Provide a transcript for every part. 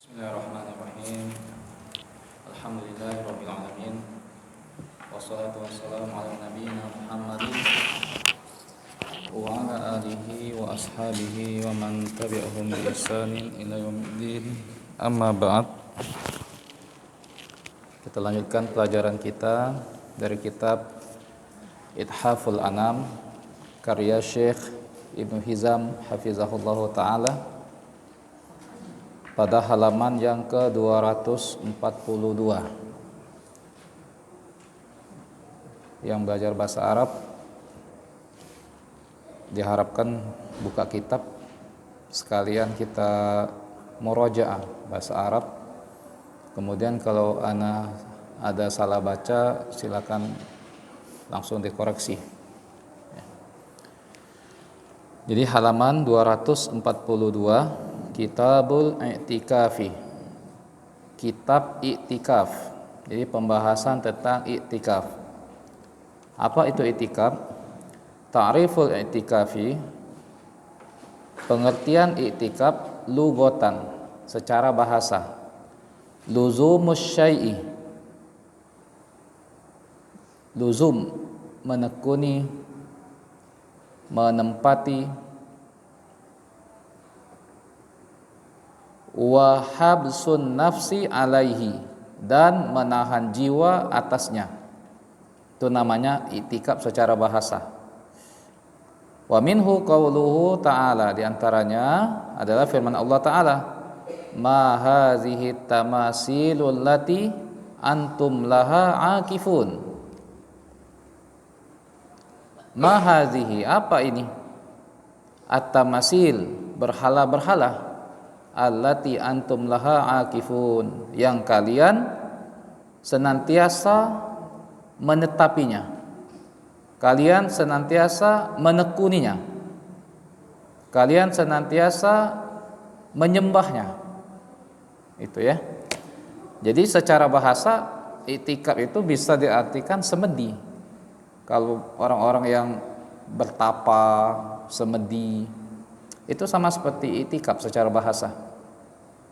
Bismillahirrahmanirrahim. Alhamdulillahirabbil alamin. Wassalatu wassalamu ala nabiyyina Muhammadin wa ala alihi wa ashabihi wa man tabi'ahum bi ihsanin ila yaumiddin. Amma ba'd. Kita lanjutkan pelajaran kita dari kitab Ithaful Anam karya Syekh Ibnu Hizam hafizahullahu taala pada halaman yang ke-242. Yang belajar bahasa Arab diharapkan buka kitab sekalian kita murojaah bahasa Arab. Kemudian kalau ana ada salah baca silakan langsung dikoreksi. Jadi halaman 242 Kitabul I'tikafi, Kitab I'tikaf. Jadi pembahasan tentang i'tikaf. Apa itu i'tikaf? Ta'riful i'tikafi, pengertian i'tikaf lughatan, secara bahasa. Luzumus syai'i, luzum, menekuni, menempati. Wa habsun nafsi alaihi, dan menahan jiwa atasnya. Itu namanya i'tikaf secara bahasa. Wa minhu qauluhu ta'ala, diantaranya adalah firman Allah Ta'ala, ma hazihi tamasilul lati antum laha akifun. Ma hazihi, apa ini? At-tamasil, berhala-berhala, allati antum laha akifun, yang kalian senantiasa menetapinya, kalian senantiasa menekuninya, kalian senantiasa menyembahnya. Itu ya. Jadi secara bahasa i'tikaf itu bisa diartikan semedi. Kalau orang-orang yang bertapa semedi, itu sama seperti i'tikaf secara bahasa.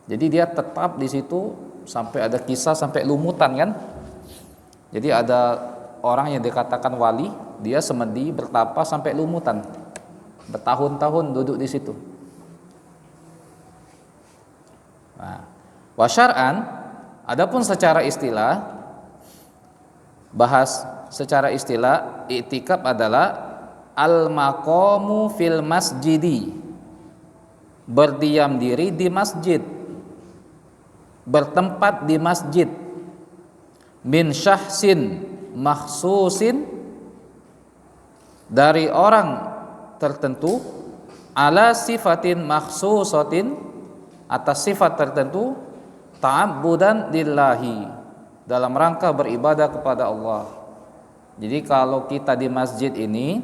Jadi dia tetap di situ sampai ada kisah sampai lumutan kan. Jadi ada orang yang dikatakan wali, dia semedi bertapa sampai lumutan, bertahun-tahun duduk di situ. Nah, wa syar'an, adapun secara istilah, bahas secara istilah, i'tikaf adalah al-maqamu fil masjidi, berdiam diri di masjid, bertempat di masjid, min syahsin makhsusin, dari orang tertentu, ala sifatin makhsusatin, atas sifat tertentu, ta'abbudan lillahi, dalam rangka beribadah kepada Allah. Jadi kalau kita di masjid ini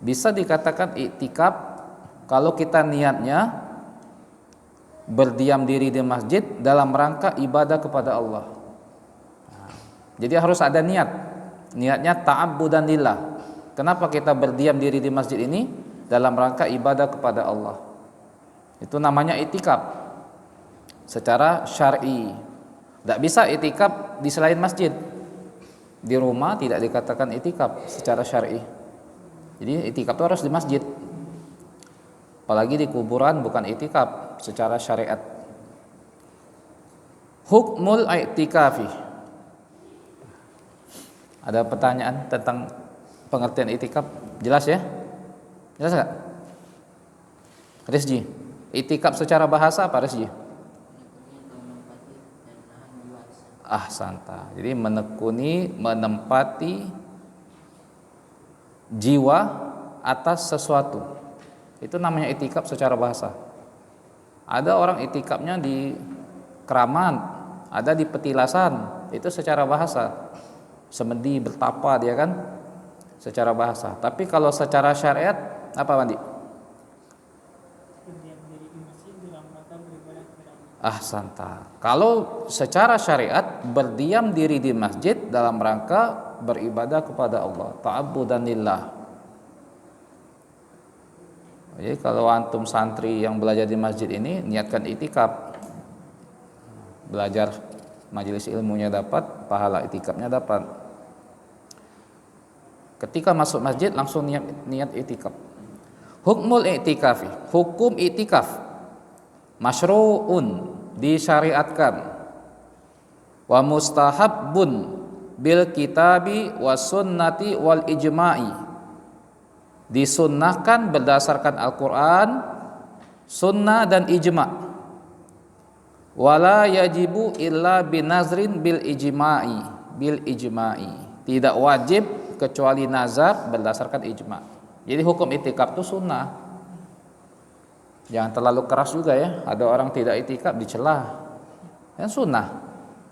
bisa dikatakan i'tikaf kalau kita niatnya berdiam diri di masjid dalam rangka ibadah kepada Allah. Jadi harus ada niat. Niatnya ta'abbudan lillah. Kenapa kita berdiam diri di masjid ini? Dalam rangka ibadah kepada Allah. Itu namanya i'tikaf secara syar'i. Tidak bisa i'tikaf di selain masjid. Di rumah tidak dikatakan i'tikaf secara syar'i. Jadi i'tikaf itu harus di masjid. Apalagi di kuburan bukan i'tikaf secara syariat. Hukmul i'tikafi. Ada pertanyaan tentang pengertian i'tikaf? Jelas ya? Jelas enggak? Rizji, i'tikaf secara bahasa apa Rizji? Santa. Jadi menekuni, menempati jiwa atas sesuatu. Itu namanya i'tikaf secara bahasa. Ada orang i'tikafnya di Keramat, ada di Petilasan, itu secara bahasa. Semedi bertapa dia kan secara bahasa. Tapi kalau secara syariat apa Mandi? Santa. Kalau secara syariat berdiam diri di masjid dalam rangka beribadah kepada Allah, ta'abbudan lillah. Jadi kalau antum santri yang belajar di masjid ini niatkan i'tikaf, belajar majelis ilmunya dapat, pahala itikafnya dapat. Ketika masuk masjid langsung niat itikaf. Hukmul i'tikafi, hukum i'tikaf. Masyru'un, disyariatkan. Wa mustahabbun bil kitabi was sunnati wal ijma'i. Disunnahkan berdasarkan Al-Qur'an, sunnah dan ijma'. Wala yajibu illa binazrin bil ijma'i. Tidak wajib kecuali nazar berdasarkan ijma'. Jadi hukum itikaf itu sunnah. Jangan terlalu keras juga ya. Ada orang tidak itikaf dicela. Yang sunnah,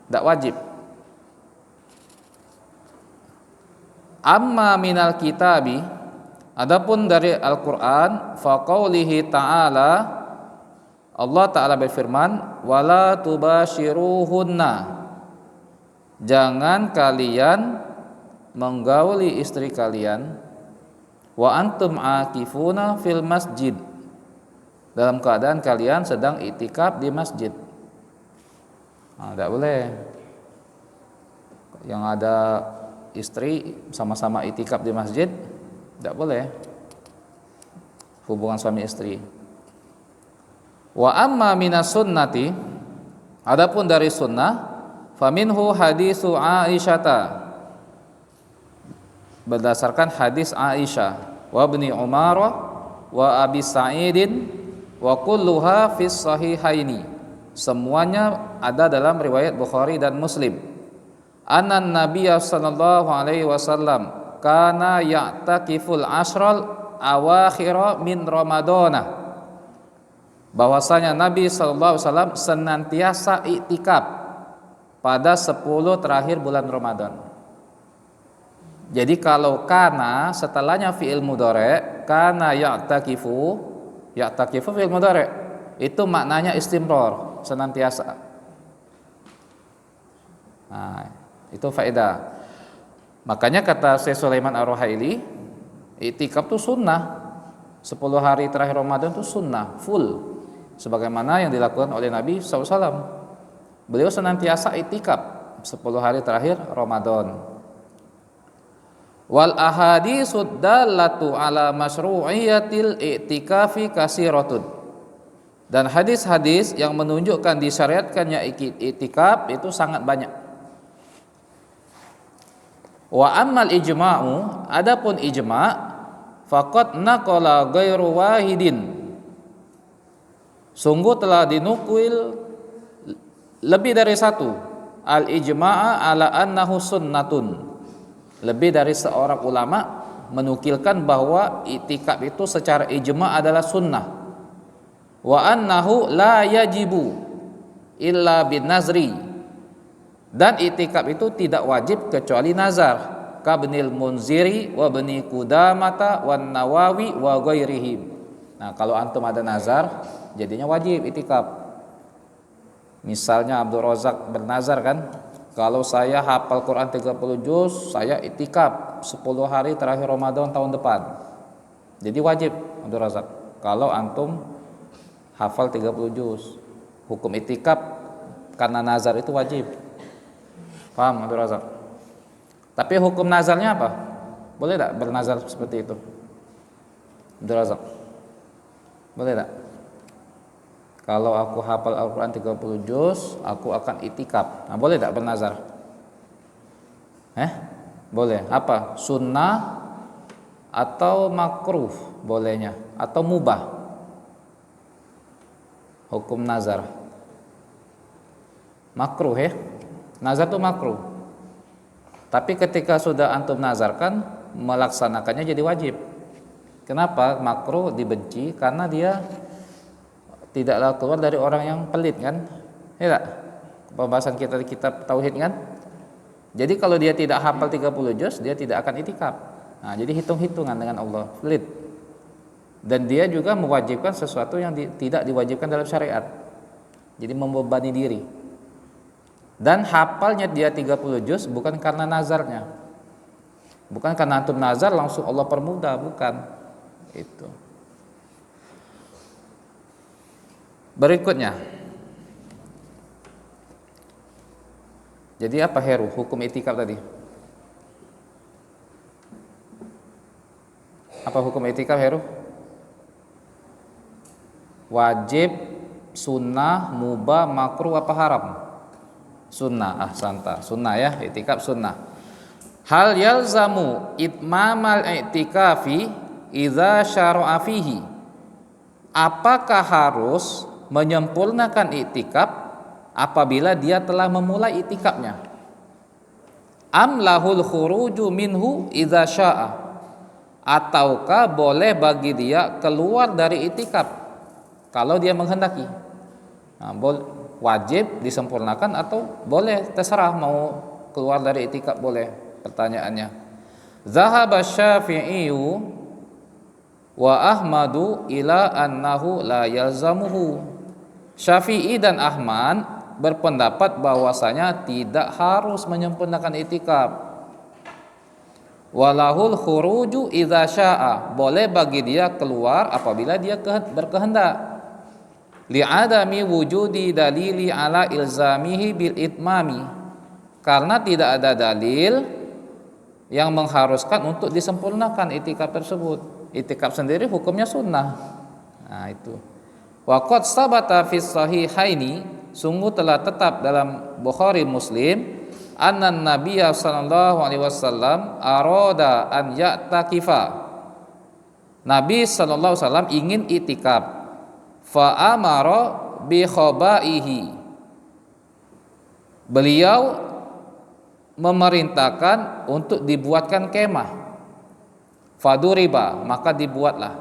tidak wajib. Amma minal kitabi, adapun dari Al-Qur'an, faqaulihi ta'ala, Allah Ta'ala berfirman, wala tubashiruhunna, jangan kalian menggauli istri kalian, wa antum akifuna fil masjid, dalam keadaan kalian sedang itikaf di masjid. Tidak boleh. Yang ada istri sama-sama itikaf di masjid, tidak boleh hubungan suami istri. Wa amma minas sunnati, adapun dari sunnah, faminhu hadisu Aisyata, berdasarkan hadis Aisyah, wa ibni Umar wa Abi Sa'idin, wa kulluha fis sahihaini, semuanya ada dalam riwayat Bukhari dan Muslim. Anan Nabiyya sallallahu alaihi wasallam kana ya'takiful ashral awakhira min Ramadana, bahwasanya Nabi sallallahu alaihi wasallam senantiasa iktikaf pada 10 terakhir bulan Ramadan. Jadi kalau kana setelahnya fi'il mudhari', kana ya'takifu fi'il mudhari', itu maknanya istimrar, senantiasa. Nah, itu faedah. Makanya kata Syekh Sulaiman Ar-Ruhaili, iktikaf itu sunnah. 10 hari terakhir Ramadan itu sunnah full, sebagaimana yang dilakukan oleh Nabi SAW. Beliau senantiasa iktikaf 10 hari terakhir Ramadan. Wal ahaditsud dallatu ala masyru'iyatil i'tikafi katsiratun, dan hadis-hadis yang menunjukkan disyariatkannya i'tikaf itu sangat banyak. Wa ammal ijma'u, adapun ijma', faqad naqala ghairu wahidin, sungguh telah dinukil lebih dari satu, al ijma'a ala annahu sunnatun, lebih dari seorang ulama menukilkan bahwa i'tikaf itu secara ijma' adalah sunnah. Wa annahu la yajibu illa bin nazri, dan i'tikaf itu tidak wajib kecuali nazar, kabnil munziri wa bani qudamata wan nawawi wa ghairihim. Nah, kalau antum ada nazar jadinya wajib i'tikaf. Misalnya Abdul Razak bernazar kan, kalau saya hafal Quran 30 juz, saya i'tikaf 10 hari terakhir Ramadan tahun depan. Jadi wajib Abdul Razak. Kalau antum hafal 30 juz, hukum i'tikaf karena nazar itu wajib. Paham Abdul Razak? Tapi hukum nazarnya apa? Boleh tak bernazar seperti itu? Abdul Razak, boleh tak? Kalau aku hafal Al-Quran 30 juz, aku akan i'tikaf. Nah, boleh tak bernazar? Boleh. Apa? Sunnah atau makruh bolehnya, atau mubah? Hukum nazar makruh ya. Nazar itu makruh. Tapi ketika sudah antum nazarkan, melaksanakannya jadi wajib. Kenapa? Makruh dibenci karena dia tidaklah keluar dari orang yang pelit kan? Ya tak? Pembahasan kita di kitab tauhid kan? Jadi kalau dia tidak hafal 30 juz, dia tidak akan i'tikaf. Nah, jadi hitung-hitungan dengan Allah, pelit. Dan dia juga mewajibkan sesuatu yang tidak diwajibkan dalam syariat. Jadi membebani diri. Dan hafalnya dia 30 juz bukan karena nazarnya. Bukan karena antum nazar langsung Allah permudah, bukan. Itu. Berikutnya, Jadi apa Heru hukum itikaf tadi? Apa hukum itikaf Heru? Wajib, sunnah, mubah, makruh apa haram? Sunnah. Santa. Sunnah ya, itikaf sunnah. Hal yalzamu itmamal i'tikafi idza syara'a fihi. Apakah harus menyempurnakan i'tikaf apabila dia telah memulai i'tikafnya? Am lahul khuruju minhu idza sya'a. Ataukah boleh bagi dia keluar dari i'tikaf kalau dia menghendaki? Nah, wajib disempurnakan atau boleh terserah mau keluar dari i'tikaf boleh. Pertanyaannya, zahaba Syafi'iyu wa Ahmadu ila annahu la yalzamuhu. Syafi'i dan Ahmad berpendapat bahwasanya tidak harus menyempurnakan i'tikaf. Walahul khuruju idza sya'a, boleh bagi dia keluar apabila dia berkehendak. Li'adami wujudi dalili ala ilzamihi bil itmami, karena tidak ada dalil yang mengharuskan untuk disempurnakan i'tikaf tersebut. I'tikaf sendiri hukumnya sunnah. Nah itu. Wa qad sabata fis sahihaini, sungguh telah tetap dalam Bukhari Muslim, anna Nabiyya sallallahu alaihi wasallam arada an ya'takifa. Nabi sallallahu alaihi wasallam ingin i'tikaf. Fa amara bi khabaihi. Beliau memerintahkan untuk dibuatkan kemah. Faduriba, maka dibuatlah.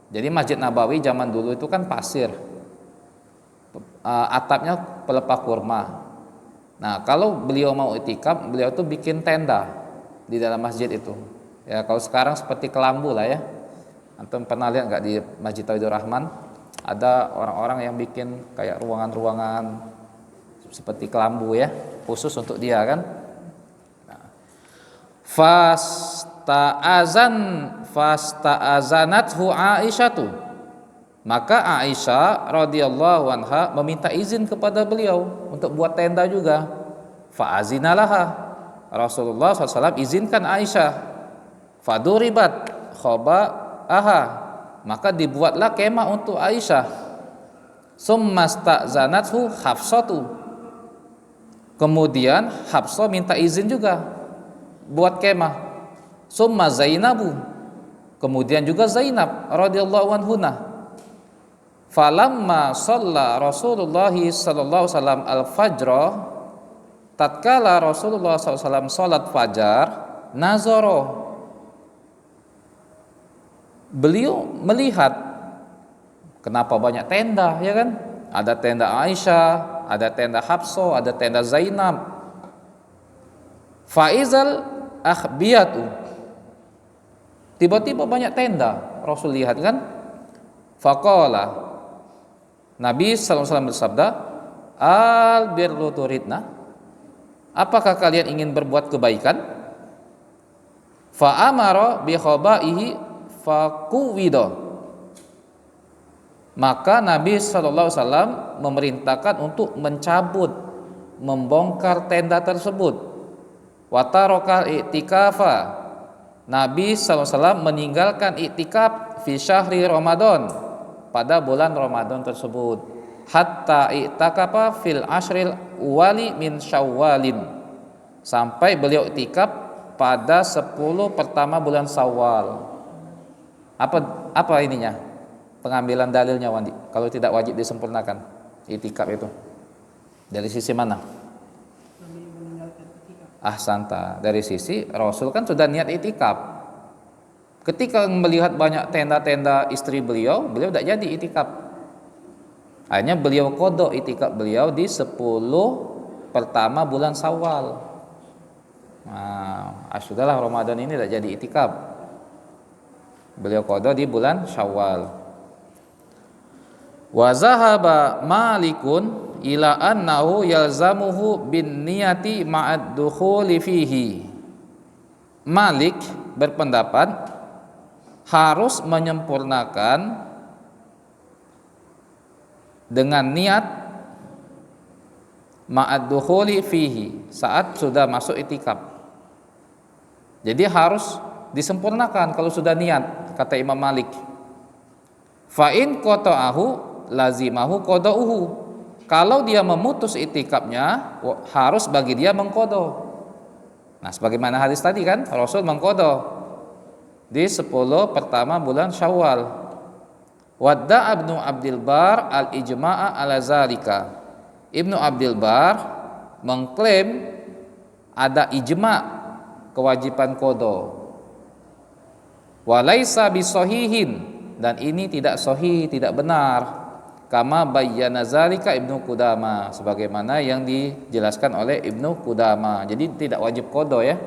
Jadi Masjid Nabawi zaman dulu itu kan pasir, atapnya pelepah kurma. Nah kalau beliau mau i'tikaf, beliau tuh bikin tenda di dalam masjid itu. Ya kalau sekarang seperti kelambu lah ya. Antum pernah lihat nggak di Masjid Tauhidur Rahman? Ada orang-orang yang bikin kayak ruangan-ruangan seperti kelambu ya, khusus untuk dia kan. Fasta'azanathu Aisyatu, maka Aisyah radhiyallahu anha meminta izin kepada beliau untuk buat tenda juga. Fa'azinalaha, Rasulullah SAW izinkan Aisyah. Faduribat khaba'aha, maka dibuatlah kemah untuk Aisyah. Summasta'zanathu Hafsatu, kemudian Hafsah minta izin juga buat kemah. Summa Zainabu, kemudian juga Zainab radhiyallahu anhuna. Falamma shalla Rasulullah sallallahu alaihi wasallam al-fajr, tatkala Rasulullah sallallahu alaihi wasallam salat fajar, nazara, beliau melihat kenapa banyak tenda ya kan? Ada tenda Aisyah, ada tenda Hafsah, ada tenda Zainab. Faizal akhbiyatu, tiba-tiba banyak tenda. Rasul lihat kan. Faqala, Nabi sallallahu alaihi wasallam bersabda, al birru turidna, apakah kalian ingin berbuat kebaikan? Fa amara bi khabaihi faquwida, maka Nabi sallallahu alaihi wasallam memerintahkan untuk mencabut, membongkar tenda tersebut. Wa tarakal i'tikafa, Nabi SAW meninggalkan i'tikaf fi syahri Ramadan, pada bulan Ramadan tersebut. Hatta i'takafa fil ashril wali min Syawalin, sampai beliau i'tikaf pada 10 pertama bulan Syawal. Apa ininya? Pengambilan dalilnya Wandi, kalau tidak wajib disempurnakan i'tikaf itu. Dari sisi mana? Santa, dari sisi Rasul kan sudah niat i'tikaf. Ketika melihat banyak tenda-tenda istri beliau tidak jadi i'tikaf. Akhirnya beliau qada i'tikaf beliau di 10 pertama bulan Syawal. Nah, sudahlah Ramadan ini tidak jadi i'tikaf. Beliau qada di bulan Syawal. Wa zahaba Malikun ila annahu yalzamuhu bin niyati ma'ad dukhuli fihi. Malik berpendapat harus menyempurnakan dengan niat ma'ad-dukhuli fihi, saat sudah masuk itikaf. Jadi harus disempurnakan kalau sudah niat, kata Imam Malik. Fa in qata'ahu lazimahu qada'uhu. Kalau dia memutus itikafnya, harus bagi dia mengqada. Nah, sebagaimana hadis tadi kan, Rasul mengqada di 10 pertama bulan Syawal. Wadda Ibnu Abdul Bar al-ijma'a ala zalika. Ibnu Abdul Bar mengklaim ada ijma' kewajiban qada. Walaisa bisahihin, dan ini tidak sahih, tidak benar. Kama bayyana zalika Ibnu Qudamah, sebagaimana yang dijelaskan oleh Ibnu Qudamah. Jadi tidak wajib qada ya.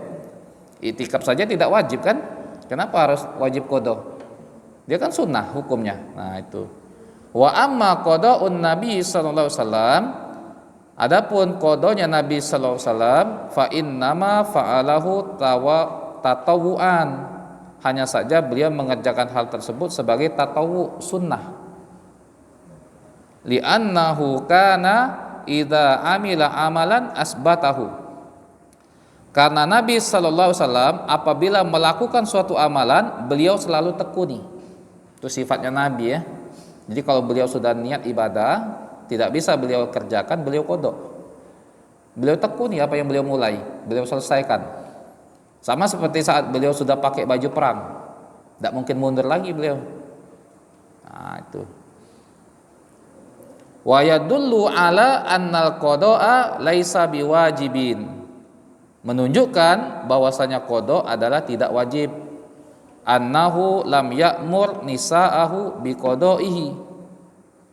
Itikaf saja tidak wajib kan? Kenapa harus wajib qada? Dia kan sunnah hukumnya. Nah, itu. Wa amma qada'un Nabi sallallahu alaihi wasallam, adapun qadanya Nabi sallallahu alaihi wasallam, fa innama fa'alahu tatawuan, hanya saja beliau mengerjakan hal tersebut sebagai tatawu, sunnah. Li'annahu kana idza amila amalan asbatahu, karena Nabi sallallahu alaihi wasallam apabila melakukan suatu amalan, beliau selalu tekuni. Itu sifatnya Nabi ya. Jadi kalau beliau sudah niat ibadah, tidak bisa beliau kerjakan, beliau qada. Beliau tekuni apa yang beliau mulai, beliau selesaikan. Sama seperti saat beliau sudah pakai baju perang, tidak mungkin mundur lagi beliau. Nah, itu. Wa yadullu ala annal qada'a laisa biwajibin, menunjukkan bahwasanya qada adalah tidak wajib. Annahu lam ya'mur nisa'ahu biqada'ihi.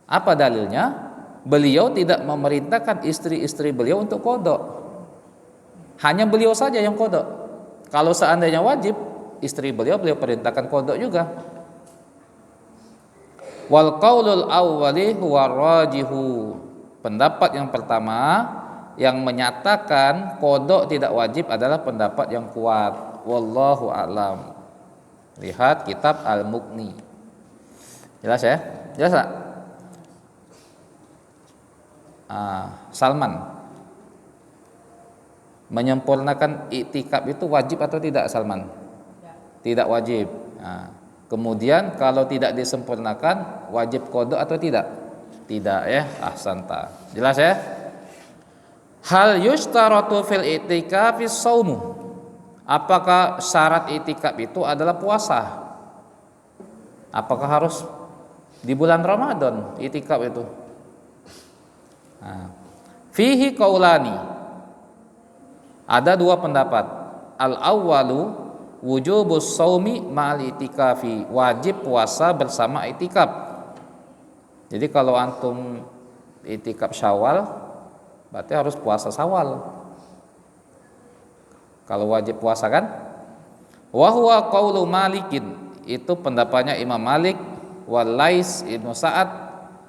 Apa dalilnya? Beliau tidak memerintahkan istri-istri beliau untuk qada. Hanya beliau saja yang qada. Kalau seandainya wajib, istri beliau perintahkan qada juga. Wal qaulul awwali huwa rajihu. Pendapat yang pertama yang menyatakan qada tidak wajib adalah pendapat yang kuat. Wallahu a'lam. Lihat kitab Al-Mughni. Jelas ya? Jelas tak? Salman, menyempurnakan iktikaf itu wajib atau tidak Salman? Tidak wajib. Kemudian kalau tidak disempurnakan, wajib qada atau tidak? Tidak ya. Ahsanta. Jelas ya? Hal yushtaratu fil i'tikafi shaumu. Apakah syarat i'tikaf itu adalah puasa? Apakah harus di bulan Ramadan i'tikaf itu? Fihi qaulani. Ada dua pendapat. Al-awwalu wujubus shaumi ma'al i'tikafi. Wajib puasa bersama i'tikaf. Jadi kalau antum i'tikaf Syawal, berarti harus puasa Syawal. Kalau wajib puasa kan? Wa huwa qaulu Malikin, itu pendapatnya Imam Malik, wa Lais Ibnu Sa'ad,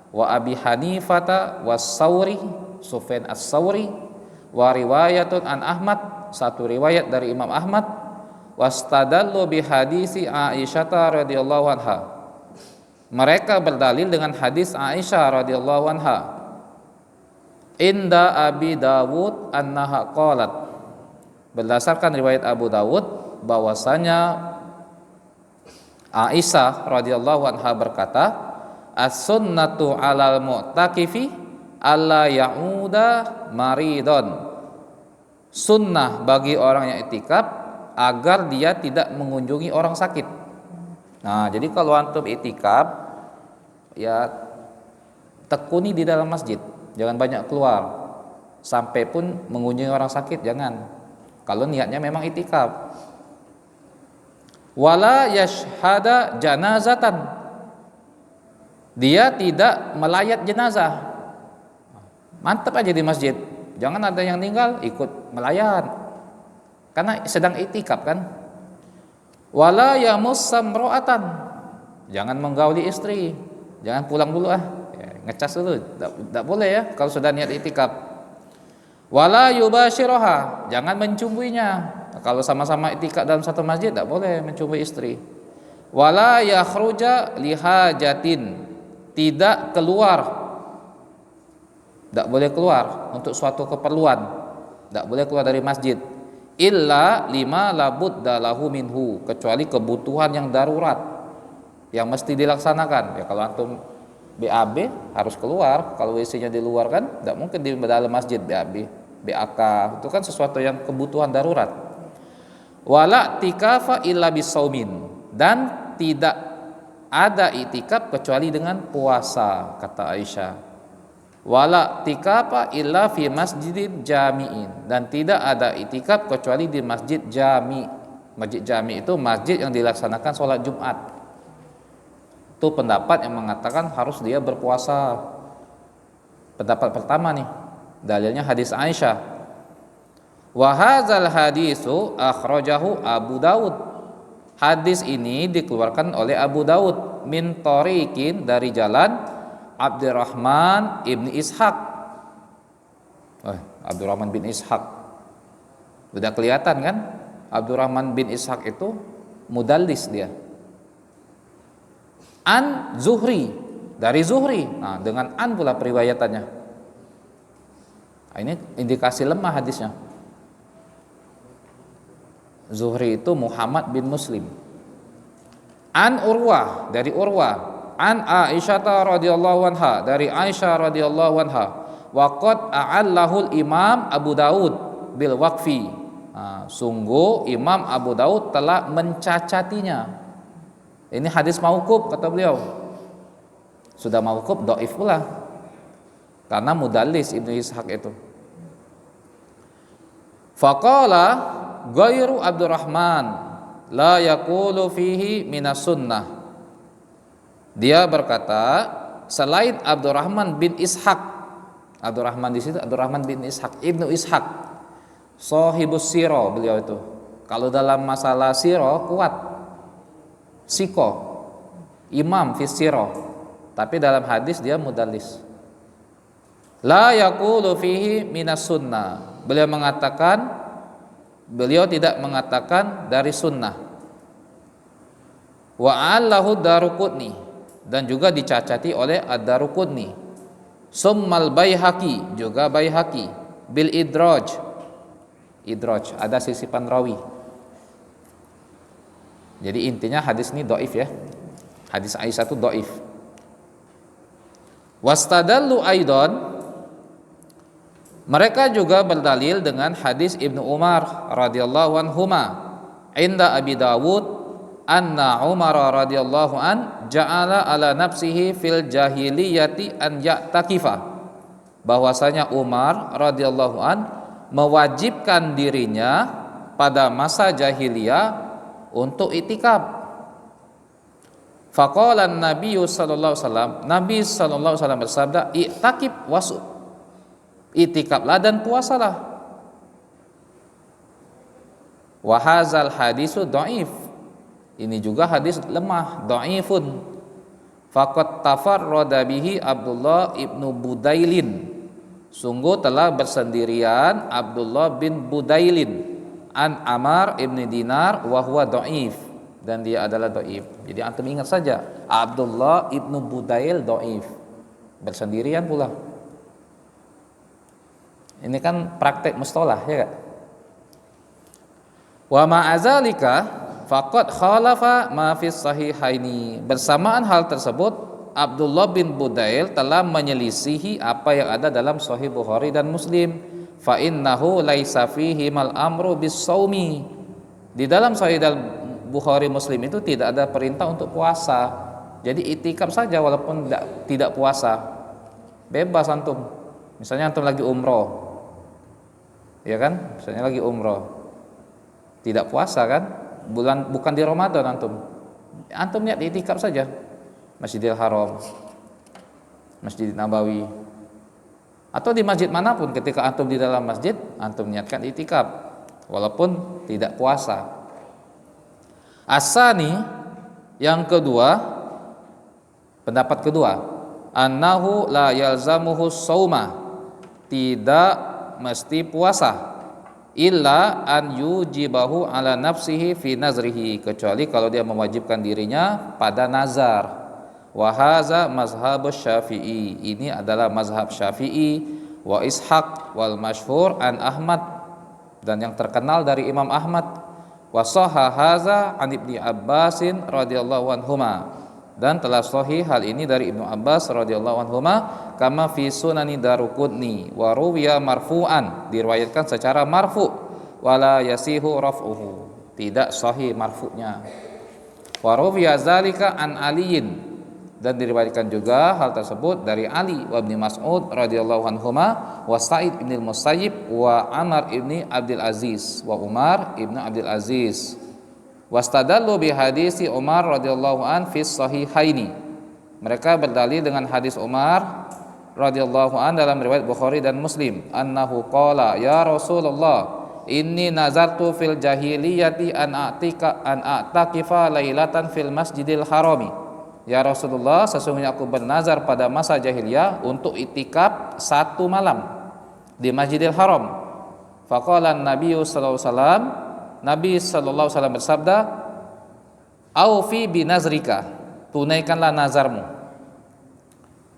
wa Abi Hanifata, wa Sauri, Sufyan as-Sauri, wa riwayatun an Ahmad, satu riwayat dari Imam Ahmad, wastadallu bi hadisi Aisyah radhiyallahu anha. Mereka berdalil dengan hadis Aisyah radhiyallahu anha. Inda Abi Dawud annaha qalat, berdasarkan riwayat Abu Dawud bahwasanya Aisyah radhiyallahu anha berkata, as-sunnatu 'alal mu'takifi alla ya'uda maridon. Sunnah bagi orang yang i'tikaf agar dia tidak mengunjungi orang sakit. Nah, jadi kalau antum i'tikaf ya tekuni di dalam masjid, jangan banyak keluar. Sampai pun mengunjungi orang sakit jangan. Kalau niatnya memang i'tikaf. Wala yashhada janazatan, dia tidak melayat jenazah. Mantap aja di masjid, jangan ada yang meninggal ikut melayat, karena sedang i'tikaf kan. Wala yamussam ro'atan, jangan menggauli istri, jangan pulang dulu ngecas dulu, tidak boleh ya kalau sudah niat i'tikaf. Wala yubashiroha, jangan mencumbuinya. Kalau sama-sama i'tikaf dalam satu masjid tidak boleh mencumbui istri. Wala yakhruja lihajatin, tidak keluar tidak boleh keluar untuk suatu keperluan, tidak boleh keluar dari masjid. Illa lima labudda lahu minhu, kecuali kebutuhan yang darurat yang mesti dilaksanakan. Ya kalau antum BAB harus keluar, kalau WC-nya di luar kan tidak mungkin di dalam masjid. BAB, BAK itu kan sesuatu yang kebutuhan darurat. Wala tikafa illa bisaumin, dan tidak ada itikaf kecuali dengan puasa, kata Aisyah. Wala tikafa illa fi masjidin jami'in, dan tidak ada itikaf kecuali di masjid jami. Masjid jami itu masjid yang dilaksanakan sholat Jumat. Itu pendapat yang mengatakan harus dia berpuasa. Pendapat pertama nih, dalilnya hadis Aisyah. Wa hadzal hadisu akhrajahu Abu Daud. Hadis ini dikeluarkan oleh Abu Daud min tariqin, dari jalan Abdurrahman ibn Ishaq. Abdurrahman bin Ishaq. Udah kelihatan kan? Abdurrahman bin Ishaq itu mudallis dia. An Zuhri, dari Zuhri. Nah, dengan an pula periwayatannya. Nah, ini indikasi lemah hadisnya. Zuhri itu Muhammad bin Muslim. An Urwah, dari Urwah. An Aisyah radhiyallahu anha, dari Aisyah radhiyallahu anha. Wa qad a'allahul Imam Abu Daud bil waqfi. Nah, sungguh Imam Abu Daud telah mencacatinya. Ini hadis mauquf kata beliau. Sudah mauquf dhaif pula. Karena mudallis Ibnu Ishaq itu. Faqala ghairu Abdurrahman la yaqulu fihi minas sunnah. Dia berkata selain Abdurrahman bin Ishaq. Abdurrahman di situ Abdurrahman bin Ishaq, Ibnu Ishaq. Shahibus sirah beliau itu. Kalau dalam masalah sirah kuat. Siko, imam fi sirah. Tapi dalam hadis dia mudallis. La yaqulu fihi minas sunnah. Beliau tidak mengatakan dari sunnah. Wa allahu Daruqutni, dan juga dicacati oleh Ad-Daruqutni. Summal Baihaqi, juga Baihaqi bil idraj. Idraj, ada sisipan rawi. Jadi intinya hadis ini dhaif ya. Hadis Aisyah itu dhaif. Wastadallu aidan, mereka juga berdalil dengan hadis Ibnu Umar radhiyallahu anhuma inda Abi Dawud anna Umar radhiyallahu an ja'ala ala nafsihi fil jahiliyati an ya'takifa, bahwasanya Umar radhiyallahu an mewajibkan dirinya pada masa jahiliyah untuk itikaf. Faqala Nabi sallallahu alaihi wasallam, Nabi sallallahu alaihi wasallam bersabda, "I'takif wasu." Itikaflah dan puasalah. Wa hadzal hadisu dhaif. Ini juga hadis lemah, dhaifun. Faqad tafarrada bihi Abdullah ibnu Budailin. Sungguh telah bersendirian Abdullah bin Budailin an Amar ibn Dinar wa huwa dhaif, dan dia adalah dhaif. Jadi antum ingat saja, Abdullah ibnu Budail dhaif, bersendirian pula. Ini kan praktek mustalah ya kan? Wa ma'azalika faqad khalafa ma fis sahihaini. Bersamaan hal tersebut, Abdullah bin Budail telah menyelisihi apa yang ada dalam Sahih Bukhari dan Muslim. Fa innahu laisa fihi mal amru bis saumi. Di dalam Sahih Bukhari Muslim itu tidak ada perintah untuk puasa. Jadi itikaf saja walaupun tidak puasa. Bebas antum. Misalnya antum lagi umroh. Ya kan? Misalnya lagi umroh. Tidak puasa kan? Bukan di Ramadan antum. Antum niat itikaf saja. Masjidil Haram, Masjid Nabawi, atau di masjid manapun. Ketika antum di dalam masjid, antum niatkan itikaf walaupun tidak puasa. Asani, yang kedua, pendapat kedua, annahu la yalzamuhu sauma, tidak mesti puasa, illa an yujibahu ala nafsihi fi nazrihi, kecuali kalau dia mewajibkan dirinya pada nazar. Wa hadza mazhab Syafi'i, ini adalah mazhab Syafi'i. wa Ishaq wal masyhur an Ahmad, dan yang terkenal dari Imam Ahmad, wa sahha hadza an Ibnu Abbasin radhiyallahu anhuma, dan telah sahih hal ini dari Ibnu Abbas radhiyallahu anhuma, kama fi sunani Daruqutni wa ruwiya marfu'an, diriwayatkan secara marfu', wala yasihu raf'uhu, tidak sahih marfu'nya. Wa ruwiya zalika an Aliin, dan diriwayatkan juga hal tersebut dari Ali wa Ibnu Mas'ud radhiyallahu anhuma wa Sa'id bin Musayyib wa Amr ibni Abdul Aziz wa Umar ibnu Abdul Aziz. Wastadallu bi hadisi Umar radhiyallahu an fi sahihaini, mereka berdalil dengan hadis Umar radhiyallahu an dalam riwayat Bukhari dan Muslim, annahu qala ya Rasulullah inni nazartu fil jahiliyati an a'takifa lailatan fil masjidil harami. Ya Rasulullah, sesungguhnya aku bernazar pada masa jahiliyah untuk itikaf 1 malam di Masjidil Haram. Faqala Nabi sallallahu alaihi wasallam, Nabi sallallahu alaihi wasallam bersabda, aufi binazrika, tunaikanlah nazarmu.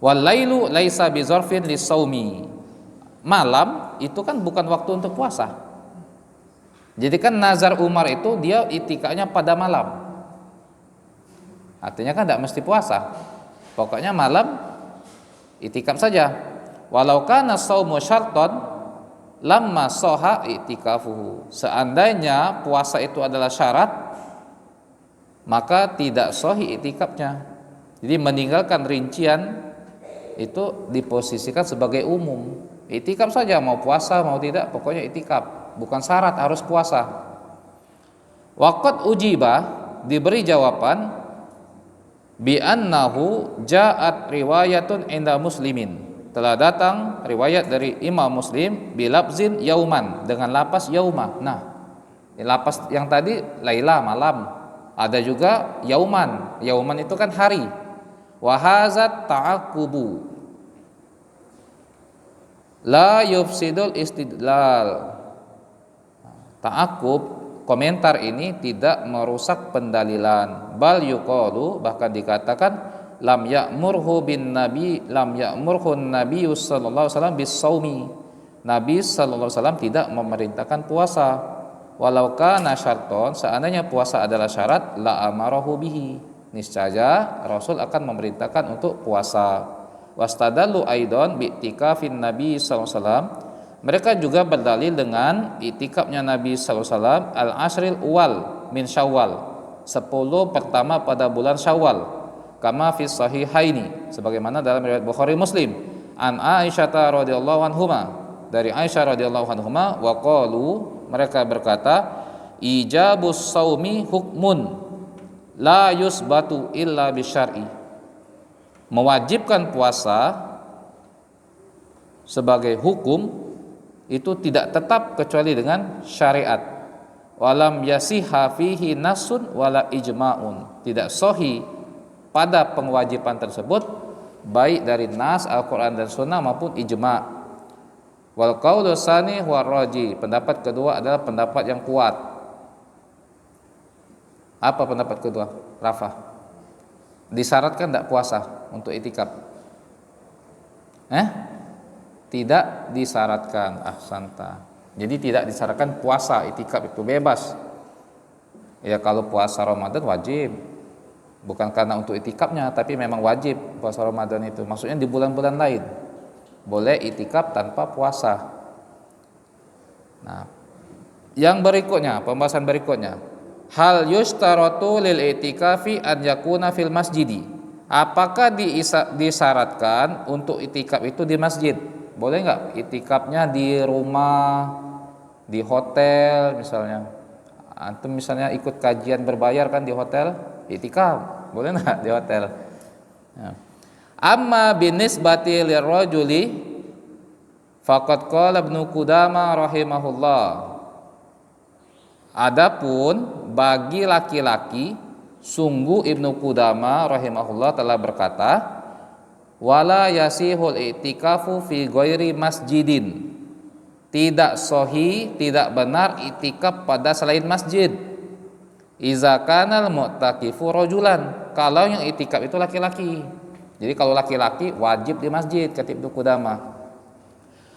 Wal lailu laisa bizarfin lisaumi, malam itu kan bukan waktu untuk puasa. Jadi kan nazar Umar itu dia itikafnya pada malam, artinya kan tidak mesti puasa, pokoknya malam itikaf saja. Walau kana shaumu syarton lamma soha itikafuhu, seandainya puasa itu adalah syarat maka tidak sahih itikafnya. Jadi meninggalkan rincian itu diposisikan sebagai umum, itikaf saja, mau puasa mau tidak pokoknya itikaf, bukan syarat harus puasa. Waqad ujiba, diberi jawaban, bi annahu ja'at riwayatun inda muslimin, telah datang riwayat dari Imam Muslim bilabzin yauman, dengan lapas yaumah. Nah, lapas yang tadi laila malam, ada juga yauman, yauman itu kan hari. Wa hazat ta'aqubu la yufsidul istidlal, ta'aqub, komentar ini tidak merusak pendalilan. Bal yuqalu, bahkan dikatakan, lam ya'murhu bin nabi, lam ya'murhu nabi sallallahu alaihi wasallam bis saumi, Nabi sallallahu alaihi wasallam tidak memerintahkan puasa. Walau kana syarton, seandainya puasa adalah syarat, la amarahu bihi, niscaya Rasul akan memerintahkan untuk puasa. Wastadallu aidan bi itikafin Nabi sallallahu alaihi wasallam, mereka juga berdalil dengan itikafnya Nabi sallallahu alaihi wasallam al-ashril awal min Syawal, 10 pertama pada bulan Syawal, kama fi sahihaini, sebagaimana dalam riwayat Bukhari Muslim, an Aisyah radhiyallahu anhuma, dari Aisyah radhiyallahu anhuma, wa qalu, mereka berkata, ijabus saumi hukmun la yusbatu illa bisyar'i, mewajibkan puasa sebagai hukum itu tidak tetap kecuali dengan syariat. Walam yasiha fihi nasun wala ijma'un, tidak sahih pada pengewajiban tersebut baik dari nas Al-Quran dan Sunnah maupun ijma'. Wal qaulu tsani huwa raji, pendapat kedua adalah pendapat yang kuat. Apa pendapat kedua? Rafa, disyaratkan tidak puasa untuk itikaf? Tidak disyaratkan. Ahsanta. Jadi tidak disyaratkan puasa, itikaf itu bebas. Ya kalau puasa Ramadan wajib, bukan karena untuk itikafnya, tapi memang wajib puasa Ramadan itu. Maksudnya di bulan-bulan lain boleh itikaf tanpa puasa. Nah, yang berikutnya, pembahasan berikutnya, hal yustaratu lil itikafi an yakuna fil masjidi, apakah disyaratkan untuk itikaf itu di masjid? Boleh nggak itikafnya di rumah, di hotel misalnya? Antum misalnya ikut kajian berbayar kan di hotel, itikaf boleh nggak di hotel? Ya. Amma binisbati lirrajuli faqad qala Ibnu Qudamah rahimahullah, adapun bagi laki-laki, sungguh Ibnu Qudamah rahimahullah telah berkata, wala yasihul i'tikafu fi ghairi masjidin, tidak sahih, tidak benar itikaf pada selain masjid. Iza kanal mu'takifu rajulan, kalau yang itikaf itu laki-laki. Jadi kalau laki-laki wajib di masjid, kata Ibnu Qudamah.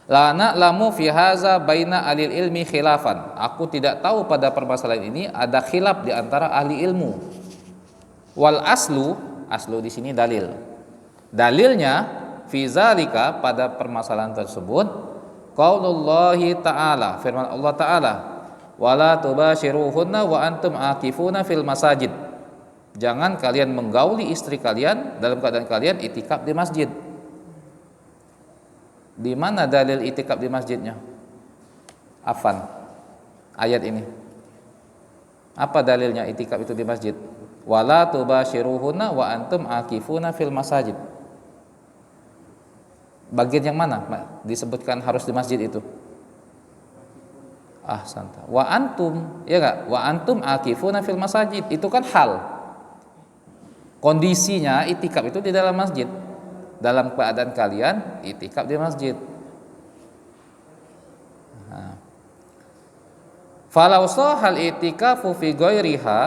La na'lamu fi haza baina alil ilmi khilafan. Aku tidak tahu pada permasalahan ini ada khilaf di antara ahli ilmu. Wal aslu di sini dalil. Dalilnya fi zalika pada permasalahan tersebut qaulullahi ta'ala, firman Allah Ta'ala, wala tubashiruhunna wa antum akifuna fil masajid. Jangan kalian menggauli istri kalian dalam keadaan kalian itikaf di masjid. Di mana dalil itikaf di masjidnya? Afan, ayat ini. Apa dalilnya itikaf itu di masjid? Wala tubashiruhunna wa antum akifuna fil masajid. Bagian yang mana disebutkan harus di masjid itu? Santa. Wa antum, ya enggak? Wa antum akifuna fil masajid. Itu kan hal. Kondisinya itikaf itu di dalam masjid. Dalam keadaan kalian itikaf di masjid. Falau sahal itikafu fi ghairiha,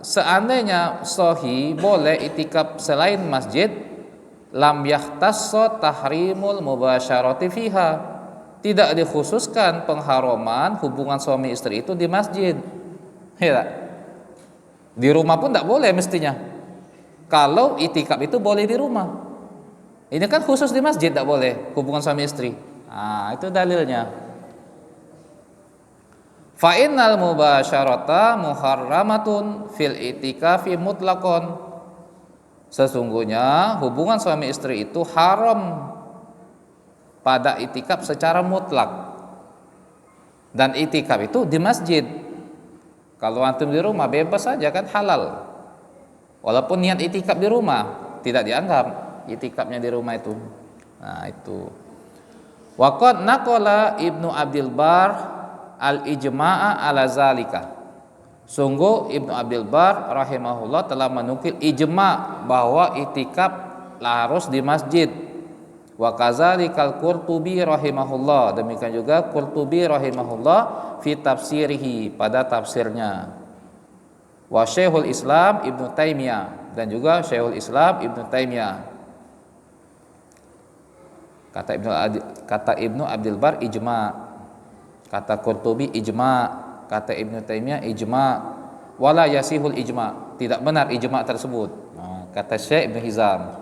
seandainya sahih boleh itikaf selain masjid, lam yahtassa tahrimul mubasyarati fiha, tidak dikhususkan pengharaman hubungan suami istri itu di masjid. Ya, di rumah pun tidak boleh mestinya. Kalau itikaf itu boleh di rumah. Ini kan khusus di masjid tidak boleh hubungan suami istri. Itu dalilnya. Fa innal mubasyarata muharramatun fil itikafi mutlaqon. Sesungguhnya hubungan suami istri itu haram pada itikaf secara mutlak. Dan itikaf itu di masjid. Kalau antum di rumah bebas saja kan halal. Walaupun niat itikaf di rumah tidak dianggap itikafnya di rumah itu. Itu. Waqad naqala Ibnu Abdul Bar al-ijma'a ala zalika. Sungguh Ibnu Abdul Bar rahimahullah telah menukil ijma' bahwa itikaf harus di masjid. Wa kazalikal Qurtubi rahimahullah, demikian juga Qurtubi rahimahullah fi tafsirihi, pada tafsirnya. Wa Syekhul Islam Ibnu Taimiyah, dan juga Syekhul Islam Ibnu Taimiyah. Kata Ibnu Abdul Bar ijma', kata Qurtubi ijma', kata Ibnu Taimiyah ijma', wala yasihul ijma', tidak benar ijma' tersebut. Kata Syekh Ibnu Hizam,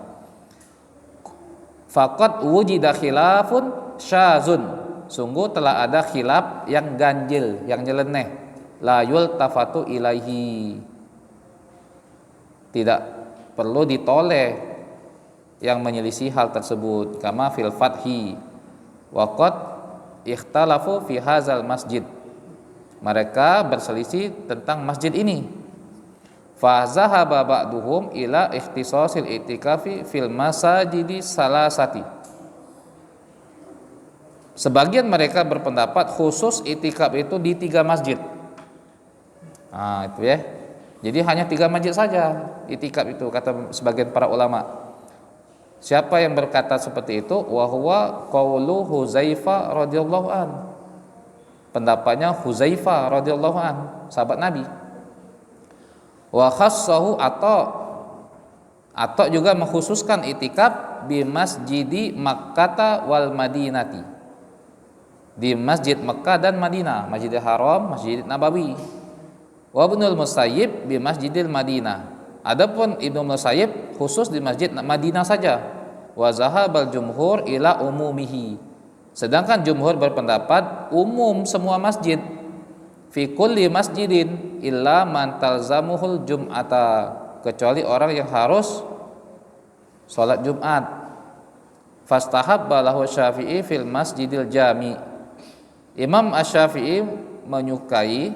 faqad wujida khilafun syazun, sungguh telah ada khilaf yang ganjil, yang nyeleneh, la yultafatu ilaihi, tidak perlu ditoleh yang menyelisih hal tersebut. Kama fil fathi waqad ikhtalafu fi hadzal masjid, mereka berselisih tentang masjid ini. Fa zahaba ba'duhum ila ikhtisasil itikafi fil masajidi salasati, sebagian mereka berpendapat khusus itikaf itu di 3 masjid. Itu ya. Jadi hanya 3 masjid saja itikaf itu, kata sebagian para ulama. Siapa yang berkata seperti itu? Wa huwa qaulu Huzaifah radhiyallahu an. Pendapatnya Huzaifah radhiyallahu an, sahabat Nabi. Wa khassahu Atau juga mengkhususkan itikaf bi masjidi Makkah wal Madinati, di Masjid Mekah dan Madinah, Masjidil Haram, Masjid Nabawi. Wa Ibnul Musayyib bi Masjidil Madinah. Adapun Ibnu Musayyib khusus di Masjid Madinah saja. Wa zahabal jumhur ila umumihi, sedangkan jumhur berpendapat umum semua masjid. Fi kulli masjidin illa man talzamuhul jum'ata, kecuali orang yang harus sholat Jumat. Fastahabba lahu Syafi'i fil masjidil jami, Imam Asy-Syafi'i menyukai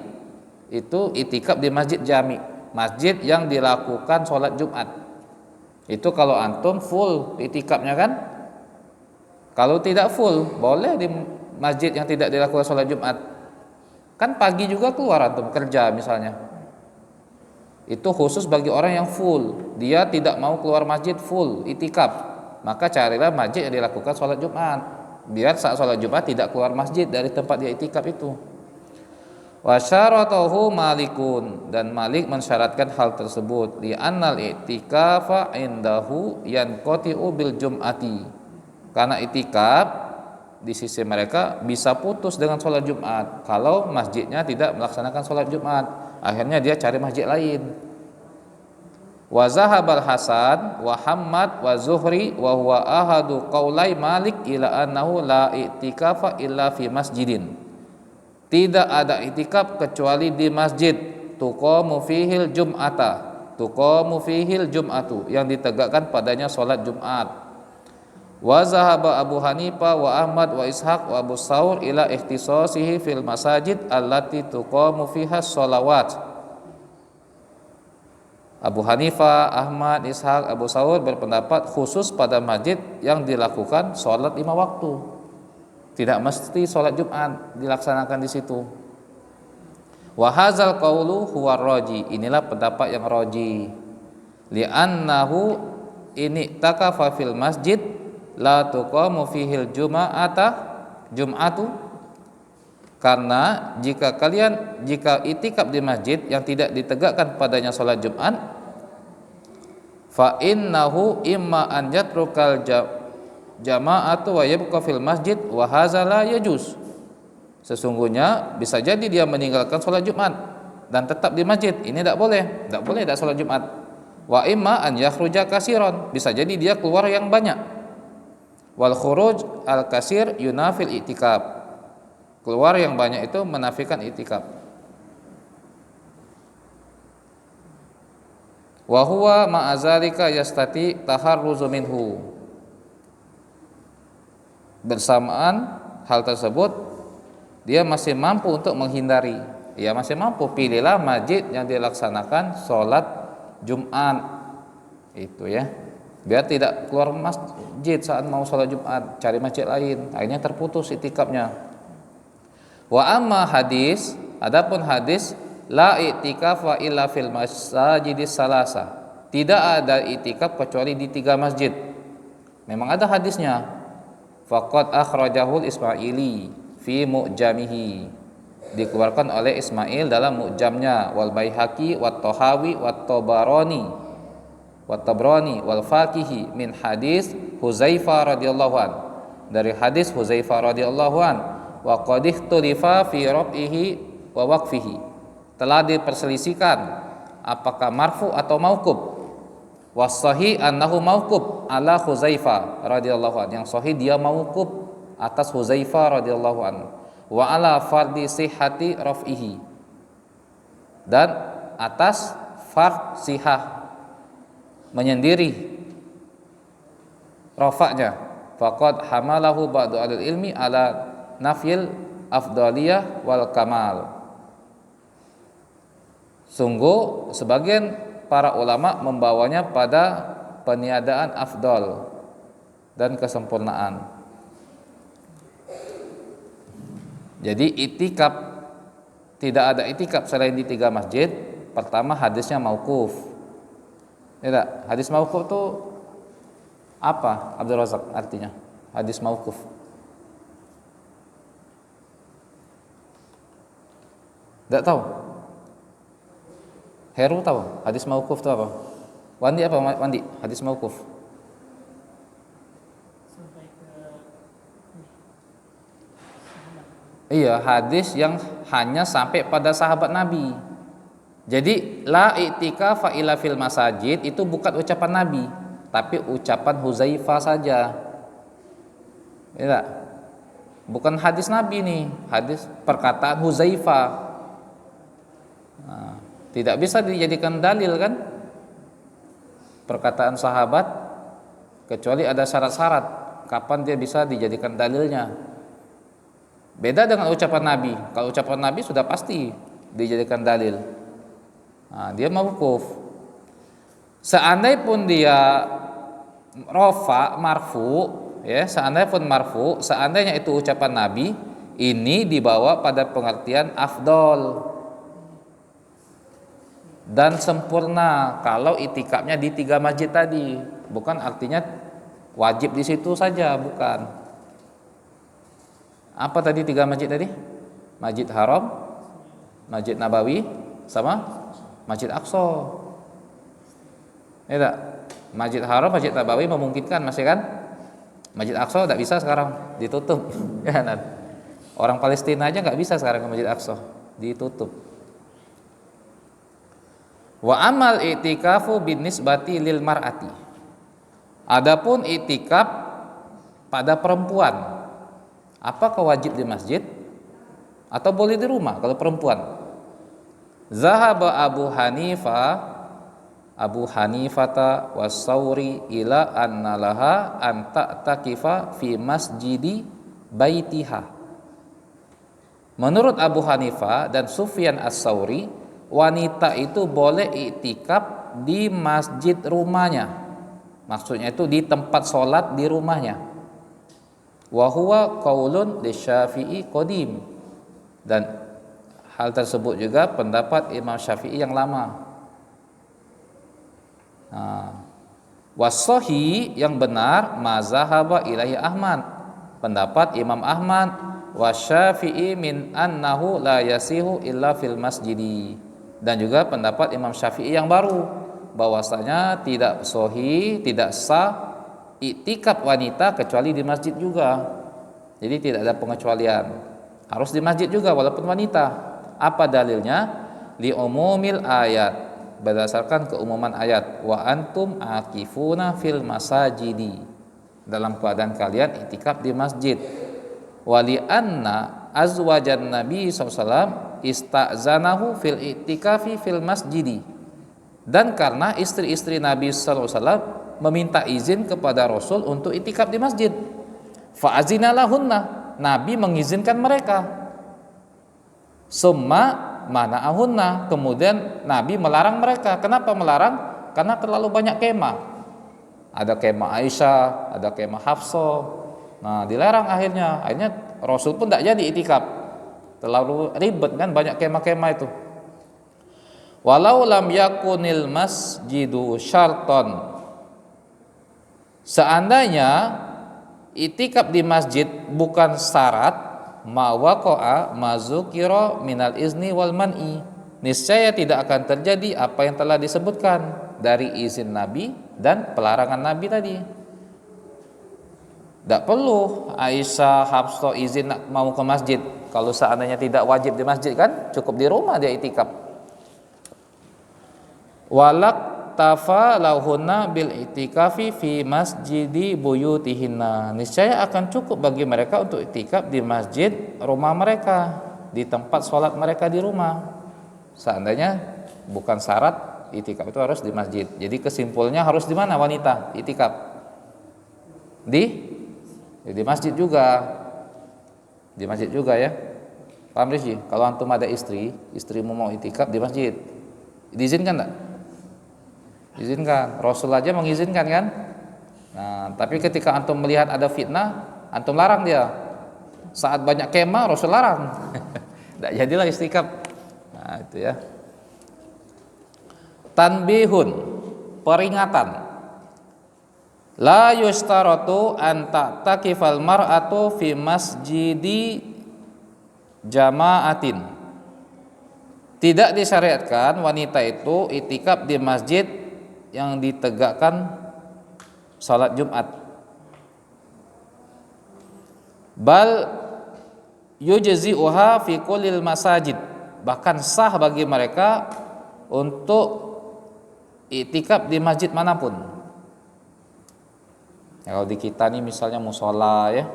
itu itikaf di masjid jami, masjid yang dilakukan sholat Jumat. Itu kalau antum full itikafnya kan. Kalau tidak full, boleh di masjid yang tidak dilakukan sholat Jumat. Kan pagi juga keluar antum kerja misalnya. Itu khusus bagi orang yang full, dia tidak mau keluar masjid full itikaf, maka carilah masjid yang dilakukan sholat Jumat, biar saat sholat Jumat tidak keluar masjid dari tempat dia itikaf itu. Wa syaratahu Malikun, dan Malik mensyaratkan hal tersebut, li annal i'tikafa indahu yanqati'u bil jum'ati, karena itikaf di sisi mereka bisa putus dengan sholat Jumat kalau masjidnya tidak melaksanakan sholat Jumat, akhirnya dia cari masjid lain. Wa zahabal Hasan wa Hammad wa Zuhri wa huwa ahadu qaulai Malik ila annahu la i'tikafa illa fi masjidin. Tidak ada i'tikaf kecuali di masjid. Tuqamu fihil jum'atu yang ditegakkan padanya sholat Jumat. Wa zahaba Abu Hanifah wa Ahmad wa Ishaq wa Abu Saur ila ikhtisasihi fil masajid allati tuqamu fiha sholawat. Abu Hanifah, Ahmad, Ishaq, Abu Saur berpendapat khusus pada masjid yang dilakukan sholat 5 waktu. Tidak mesti sholat Jumat dilaksanakan di situ. Wa hadzal qaulu huwa raji. Inilah pendapat yang raji. Li'annahu ini takafa fil masjid la tuqamu fihil jum'atu, karena jika itikaf di masjid yang tidak ditegakkan padanya sholat Jumat, fa innahu imma an yatrukal jama'atu wa yabqa fil masjid wa hadza la yajuz. Sesungguhnya bisa jadi dia meninggalkan sholat Jumat dan tetap di masjid, ini tidak boleh tidak sholat Jumat. Wa imma an yakhruja kasiran, bisa jadi dia keluar yang banyak. Wal khuruj al kasir yunafil i'tikaf, keluar yang banyak itu menafikan i'tikaf. Wa huwa ma'azalika yastati taharruzu minhu. Bersamaan hal tersebut dia masih mampu untuk menghindari, dia masih mampu. Pilihlah masjid yang dilaksanakan sholat Jumat itu ya, biar tidak keluar masjid saat mau sholat Jumat, cari masjid lain, akhirnya terputus itikafnya. Wa amma hadis, adapun hadis la i'tikafa illa fil masajidis salasa, tidak ada itikaf kecuali di 3 masjid. Memang ada hadisnya. Faqad akhrajahul Ismaili fi mu'jamihi, dikeluarkan oleh Ismail dalam mu'jamnya, wal Baihaqi wat Tahawi wat Tabrani wal Faqihi min hadis Huzaifah radhiyallahu an, dari hadis Huzaifah radhiyallahu an. Wa qad ikhtulifa fi raf'ihi wa waqfihi, telah diperselisihkan apakah marfu atau mauquf. Was sahih annahu mauquf ala Huzaifah radhiyallahu an, yang sahih dia mauquf atas Huzaifah radhiyallahu an. Wa ala fardi sihhati raf'ihi, dan atas fard sihah menyendiri rafa'nya. Faqad hamalahu ba'du ahli ilmi ala nafil afdaliyah wal kamal. Sungguh sebagian para ulama membawanya pada peniadaan afdal dan kesempurnaan. Jadi itikaf, tidak ada itikaf selain di 3 masjid. Pertama, hadisnya mauquf. Tidak, hadis mauquf itu apa, Abdul Razak, artinya hadis mauquf? Tidak tahu? Heru tahu hadis mauquf itu apa? Wandi apa Wandi? Hadis mauquf. Iya, hadis yang hanya sampai pada sahabat Nabi. Jadi la i'tikafa illa fil masajid itu bukan ucapan Nabi, tapi ucapan Huzaifah saja. Tidak, bukan hadis Nabi nih, hadis perkataan Huzaifah. Nah, tidak bisa dijadikan dalil kan perkataan sahabat, kecuali ada syarat-syarat kapan dia bisa dijadikan dalilnya. Beda dengan ucapan Nabi. Kalau ucapan Nabi sudah pasti dijadikan dalil. Nah, dia mauquf. Seandainya pun dia marfu, ya, seandainya itu ucapan Nabi, ini dibawa pada pengertian afdol dan sempurna kalau itikafnya di 3 masjid tadi, bukan artinya wajib di situ saja, bukan. Apa tadi 3 masjid tadi? Masjid Haram, Masjid Nabawi, sama Masjid Aqsa. Ya, Masjid Haram, Masjid Nabawi memungkinkan masih kan? Masjid Aqsa tidak bisa sekarang, ditutup. Ya, kan? Orang Palestina aja nggak bisa sekarang ke Masjid Aqsa, ditutup. Wa amal i'tikafu binisbati lil mar'ati. Adapun i'tikaf pada perempuan, apakah wajib di masjid atau boleh di rumah kalau perempuan? Zahaba Abu Hanifata was-Sauri ila anna laha an ta'takifa fi masjidi baitiha. Menurut Abu Hanifah dan Sufyan as-Sauri, wanita itu boleh iktikaf di masjid rumahnya. Maksudnya itu di tempat sholat di rumahnya. Wa huwa qaulun lisyafi'i qadim. Dan hal tersebut juga pendapat Imam Syafi'i yang lama. Wasohi yang benar mazhaba ilahi Ahmad, pendapat Imam Ahmad, wasyafi'i min annahu la yasihu illa fil masjidi, dan juga pendapat Imam Syafi'i yang baru bahwasanya tidak sahih, tidak sah iktikaf wanita kecuali di masjid juga. Jadi tidak ada pengecualian, harus di masjid juga walaupun wanita. Apa dalilnya? Li umumil ayat, berdasarkan keumuman ayat, wa antum akifuna fil masajidi, dalam keadaan kalian iktikaf di masjid. Wali anna azwajan Nabi SAW istazanahu fil iktikafi fil masjidi, dan karena istri-istri Nabi SAW meminta izin kepada Rasul untuk iktikaf di masjid. Fa'azina lahunna, Nabi mengizinkan mereka. Summa mana'ahunna, kemudian Nabi melarang mereka. Kenapa melarang? Karena terlalu banyak kemah. Ada kemah Aisyah, ada kemah Hafsah. Nah, dilarang akhirnya Rasul pun tidak jadi iktikaf. Terlalu ribet kan, banyak kemah-kemah itu. Walau lam yakunil masjidu syarton, seandainya iktikaf di masjid bukan syarat, ma waqa'a mazukira minal izni wal man'i, niscaya tidak akan terjadi apa yang telah disebutkan dari izin Nabi dan pelarangan Nabi tadi. Tidak perlu Aisyah, Hafsah izin mau ke masjid. Kalau seandainya tidak wajib di masjid kan, cukup di rumah dia iktikaf. Walak tafa lahunna bil itikafi fi masjidi buyutihinna, niscaya akan cukup bagi mereka untuk iktikaf di masjid rumah mereka, di tempat sholat mereka di rumah. Seandainya bukan syarat iktikaf itu harus di masjid. Jadi kesimpulannya harus di mana wanita iktikaf? Di masjid juga. Di masjid juga ya. Paham Rizky? Kalau antum ada istrimu mau iktikaf di masjid, diizinkan enggak? Izinkan. Rasul aja mengizinkan kan? Nah, tapi ketika antum melihat ada fitnah, antum larang dia. Saat banyak kemah, Rasul larang. Tidak jadilah iktikaf. Nah, itu ya. Tanbihun, peringatan. La yustaratu an ta'takifal mar'atu fi masjidi jama'atin. Tidak disyariatkan wanita itu iktikaf di masjid yang ditegakkan salat Jumat. Bal yujzi'uha fi kullil masajid, bahkan sah bagi mereka untuk iktikaf di masjid manapun. Ya, kalau di kita nih misalnya musola ya,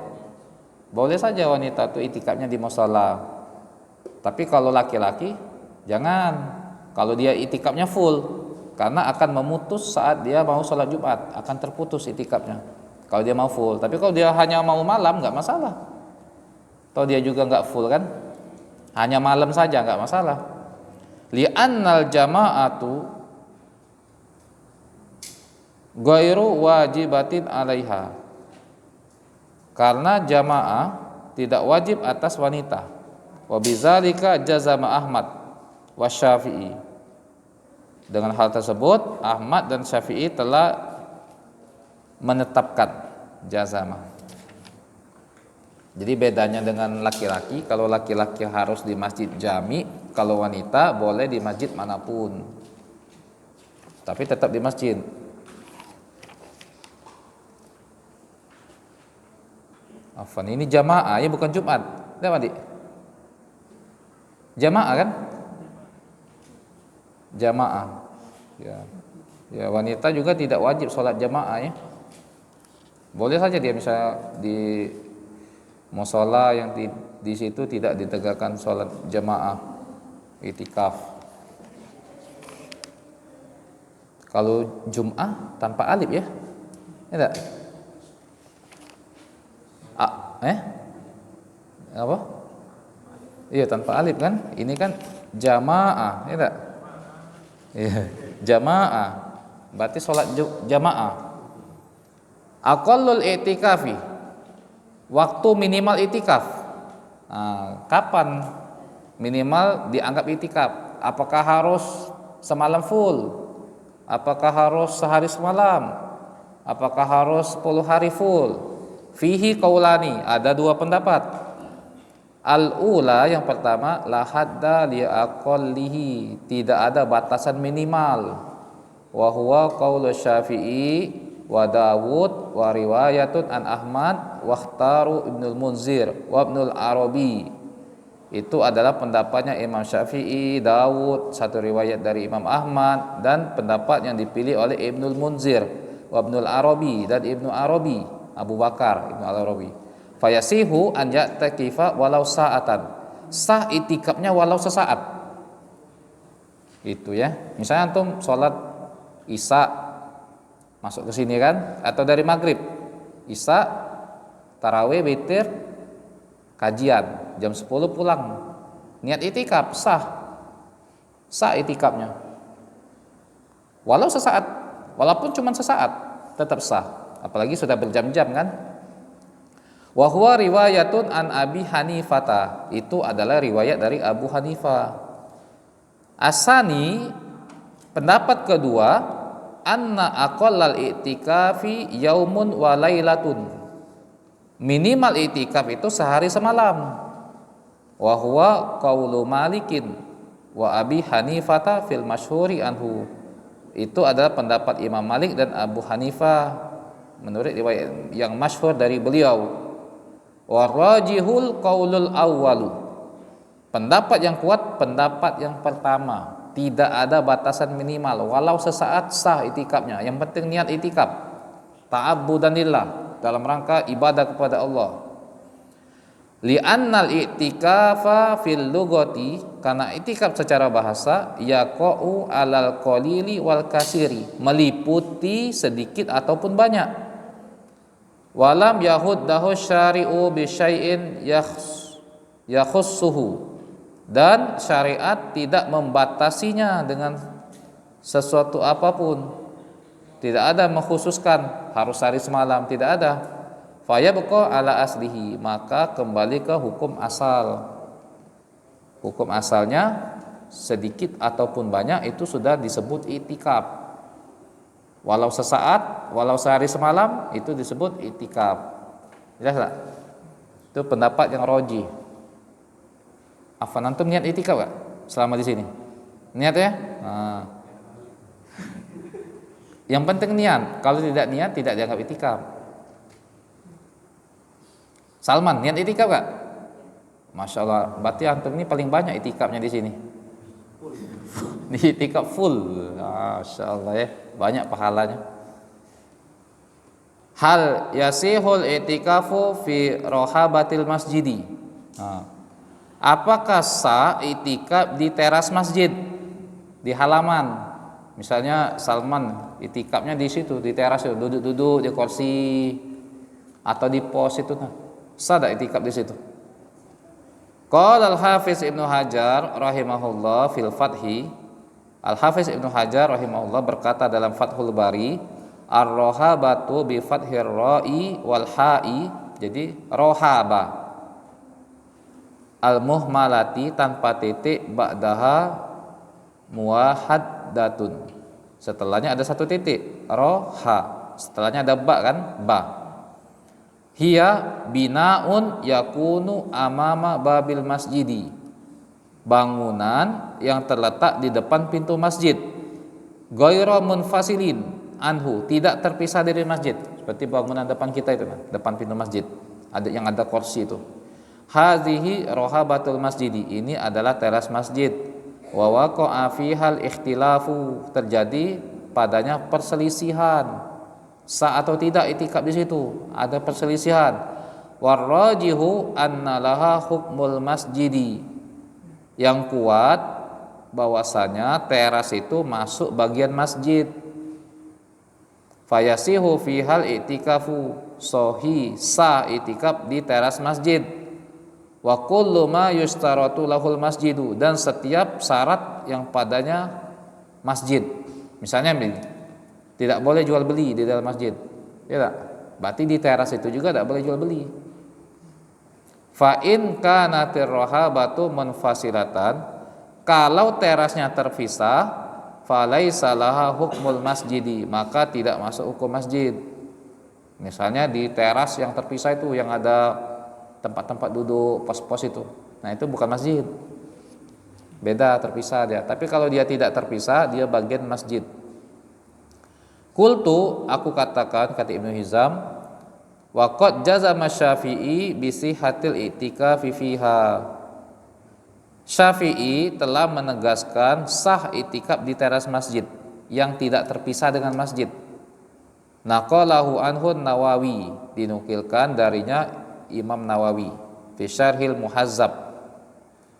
boleh saja wanita itu iktikafnya di musola. Tapi kalau laki-laki jangan. Kalau dia iktikafnya full, karena akan memutus saat dia mau sholat Jumat, akan terputus iktikafnya kalau dia mau full. Tapi kalau dia hanya mau malam nggak masalah. Atau dia juga nggak full kan, hanya malam saja nggak masalah. Li'annal jama'atu ghairu wajibatin 'alaiha, karena jamaah tidak wajib atas wanita. Wa bizalika jazama Ahmad wa Syafi'i, dengan hal tersebut Ahmad dan Syafi'i telah menetapkan jazama. Jadi bedanya dengan laki-laki, kalau laki-laki harus di masjid jami, kalau wanita boleh di masjid manapun, tapi tetap di masjid. Afan, ini jamaah ya, bukan Jumat. Lihat adik. Jamaah kan? Jamaah. Ya. Ya, wanita juga tidak wajib sholat jamaah ya. Boleh saja dia misalnya di musola yang di situ tidak ditegakkan sholat jamaah itikaf. Kalau Jum'ah tanpa alif ya. Tidak. Apa? Iya, tanpa alif kan? Ini kan jamaah, ya tidak? Iya, jamaah. Berarti sholat jamaah. Aqallul i'tikafi, waktu minimal itikaf. Nah, kapan minimal dianggap itikaf? Apakah harus semalam full? Apakah harus sehari semalam? Apakah harus 10 hari full? Fihi qaulani, ada dua pendapat. Al-ula, yang pertama, la hadda li aqallihi, tidak ada batasan minimal. Wa huwa qaulu Syafi'i wa Dawud wa riwayatun an Ahmad wa ikhtaru Ibnul Munzir wa Ibnul Arabi. Itu adalah pendapatnya Imam Syafi'i, Dawud, satu riwayat dari Imam Ahmad, dan pendapat yang dipilih oleh Ibnul Munzir wa Ibnul Arabi dan Ibnu Arabi, Abu Bakar Ibnu Arabi. Fayasihu an ya'takifa walau sa'atan, sah itikafnya walau sesaat. Itu ya. Misalnya antum sholat Isya masuk ke sini kan, atau dari maghrib, Isya, tarawih, witir, kajian, jam 10 pulang, niat itikaf, sah itikafnya walau sesaat, walaupun cuma sesaat tetap sah, apalagi sudah berjam-jam kan. Wa huwa riwayatun an Abi Hanifata, itu adalah riwayat dari Abu Hanifah. Asani, pendapat kedua, anna aqallal i'tikafi yaumun wa lailatun, minimal i'tikaf itu sehari semalam. Wa huwa qaulu Malikin wa Abi Hanifata fil masyhuri anhu, itu adalah pendapat Imam Malik dan Abu Hanifah menurut riwayat yang masyhur dari beliau. Warajihul qaulul awwalu, pendapat yang kuat pendapat yang pertama, tidak ada batasan minimal, walau sesaat sah itikafnya, yang penting niat itikaf ta'abbudanillah, dalam rangka ibadah kepada Allah. Li'annal i'tikafa fil lughati, karena itikaf secara bahasa yaqa'u alal qalili wal kasiri, meliputi sedikit ataupun banyak. Walam yahuddahu syari'u bi syai'in yakhussuhu, dan syariat tidak membatasinya dengan sesuatu apapun, tidak ada mengkhususkan harus hari semalam, tidak ada. Fayabqa ala aslihi, maka kembali ke hukum asal. Hukum asalnya sedikit ataupun banyak itu sudah disebut itikaf. Walau sesaat, walau sehari semalam, itu disebut itikaf. Jelas tak? Itu pendapat yang roji. Afan, antum niat itikaf gak selama di sini? Niat ya? Nah. Yang penting niat. Kalau tidak niat, tidak dianggap itikaf. Salman, niat itikaf gak? Masya Allah, berarti antum ini paling banyak itikafnya di sini. Di itikaf full. Masya Allah ya, banyak pahalanya. Hal yasihul itikafu fi rohabatil masjidi. Apakah sah itikaf di teras masjid, di halaman? Misalnya Salman itikafnya di situ, di teras, duduk-duduk di kursi atau di pos itu, sah tak itikaf di situ? Qala al-Hafiz Ibnu Hajar rahimahullah fil Fathi, Al-Hafiz Ibnu Hajar rahimahullah berkata dalam Fathul Bari, ar-rohabatu bi fathir ra'i wal ha'i, jadi rohaba al-muhmalati tanpa titik, ba'daha muwahhadatun, setelahnya ada satu titik, roha, setelahnya ada ba kan, ba. Hiya binaun yakunu amama babil masjidi, bangunan yang terletak di depan pintu masjid, ghairu munfasilin anhu, tidak terpisah dari masjid, seperti bangunan depan kita itu, depan pintu masjid. ada yang ada kursi itu. Hadhihi rohabatul masjidi, ini adalah teras masjid. Wa waqa'a fihal ikhtilafu, terjadi padanya perselisihan. Sah atau tidak itikaf di situ, ada perselisihan. Warrajihu anna laha hukmul masjidi, yang kuat bahwasanya teras itu masuk bagian masjid. Fayasihu fihal itikafu, sohi sah itikaf di teras masjid. Wa kullu ma yustaratu lahul masjidu, dan setiap syarat yang padanya masjid. Misalnya tidak boleh jual beli di dalam masjid, ya tak? Berarti di teras itu juga tidak boleh jual beli. Fa in kanatir rohabatu munfasilatan, kalau terasnya terpisah, falaisa laha hukmul masjidi, maka tidak masuk hukum masjid. Misalnya di teras yang terpisah itu yang ada tempat-tempat duduk, pos-pos itu, nah itu bukan masjid, beda, terpisah dia. Tapi kalau dia tidak terpisah, dia bagian masjid. Qultu, aku katakan, kata Ibnu Hizam, wa qad jazama Syafi'i bi sihhatil i'tikafi fiha. Syafi'i telah menegaskan sah i'tikaf di teras masjid yang tidak terpisah dengan masjid. Naqalahu anhu Nawawi, dinukilkan darinya Imam Nawawi fi Syarhil Muhazzab.